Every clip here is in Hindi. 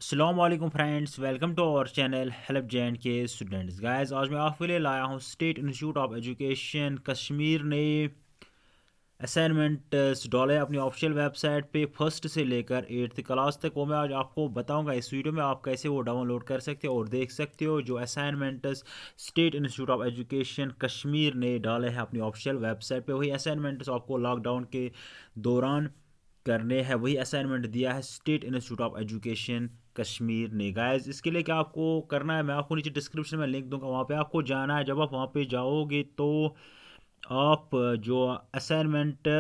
अस्सलाम वालेकुम friends, welcome to our channel help जैन के स्टूडेंट्स। गाइस आज मैं आपके लिए लाया हूँ state institute of education Kashmir ने असाइनमेंट डाले अपनी ऑफिशियल वेबसाइट पे फर्स्ट से लेकर एट्थ क्लास तक। वो मैं आज आपको बताऊंगा इस वीडियो में आप कैसे वो डाउनलोड कर सकते हो और देख सकते हो। जो assignments state institute of education Kashmir ने डाले हैं अपनी ऑफिशियल वेबसाइट पे, वही असाइनमेंट्स आपको लॉकडाउन के दौरान करने हैं, वही असाइनमेंट दिया है state institute of education Kashmir ने। गाइस इसके लिए क्या आपको करना है, मैं आपको नीचे डिस्क्रिप्शन में लिंक दूंगा, वहाँ पे आपको जाना है। जब आप वहाँ पे जाओगे तो आप जो असाइनमेंट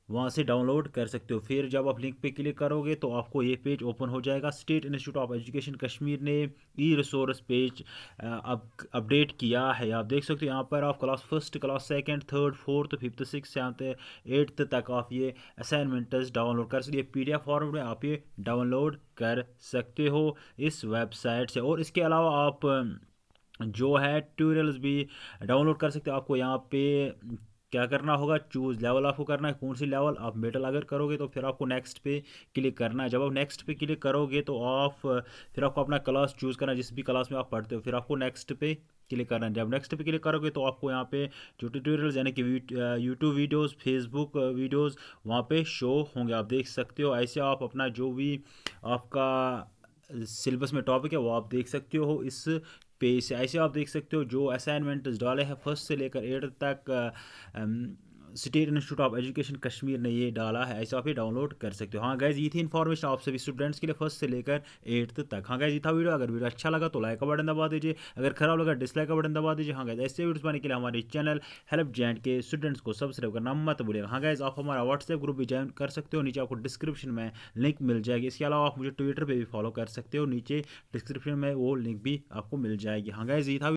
वहाँ से डाउनलोड कर सकते हो। फिर जब आप लिंक पे क्लिक करोगे तो आपको ये पेज ओपन हो जाएगा। State institute of education Kashmir ने ई रिसोर्स पेज अपडेट किया है। आप देख सकते हो यहाँ पर आप class first, class second, third, fourth, fifth, six, seventh, eighth तक आप ये असाइनमेंट्स डाउनलोड कर सकते हो। PDF फॉर्मेट में आप ये डाउनलोड कर सकते हो इस वेबसाइट से। और इसके अलावा आप जो है ट्यूटोरियल्स भी डाउनलोड कर सकते हो। आपको यहाँ पे क्या करना होगा, चूज़ लेवल आपको करना है, कौन सी लेवल। आप मिडल अगर करोगे तो फिर आपको नेक्स्ट पे क्लिक करना है। जब आप नेक्स्ट पे क्लिक करोगे तो आप फिर आपको अपना क्लास चूज़ करना है, जिस भी क्लास में आप पढ़ते हो। फिर आपको नेक्स्ट पे क्लिक करना है। जब नेक्स्ट पे क्लिक करोगे तो आपको यहाँ पे जो ट्यूटोरियल्स यानी कि यूट्यूब वीडियोस, फेसबुक वीडियोस वहाँ पे शो होंगे, आप देख सकते हो। ऐसे आप अपना जो भी आपका सिलेबस में टॉपिक है वो आप देख सकते हो इस पेज से। ऐसे आप देख सकते हो जो असाइनमेंट डाले हैं फर्स्ट से लेकर एट तक state institute of education Kashmir ने ये डाला है। ऐसे आप ये डाउनलोड कर सकते हो। हाँ गाइज ये थी इन्फॉर्मेशन आप सभी स्टूडेंट्स के लिए फर्स्ट से लेकर एट्थ तक। हाँ गाइज ये था वीडियो। अगर वीडियो अच्छा लगा तो लाइक का बटन दबा दीजिए, अगर खराब लगा डिसलाइक का बटन दबा दीजिए। हाँ गाइज ऐसे वीडियोस पाने के लिए हमारे चैनल हेल्प जैन के स्टूडेंट्स को सब्सक्राइब करना मत भूलिएगा। हाँ गाइज आप हमारा व्हाट्सएप ग्रुप भी ज्वाइन कर सकते हो, नीचे आपको डिस्क्रिप्शन में लिंक मिल जाएगी। इसके अलावा आप मुझे ट्विटर पर भी फॉलो कर सकते हो, नीचे डिस्क्रिप्शन में वो लिंक भी आपको मिल जाएगी। हाँ गाइज ये था।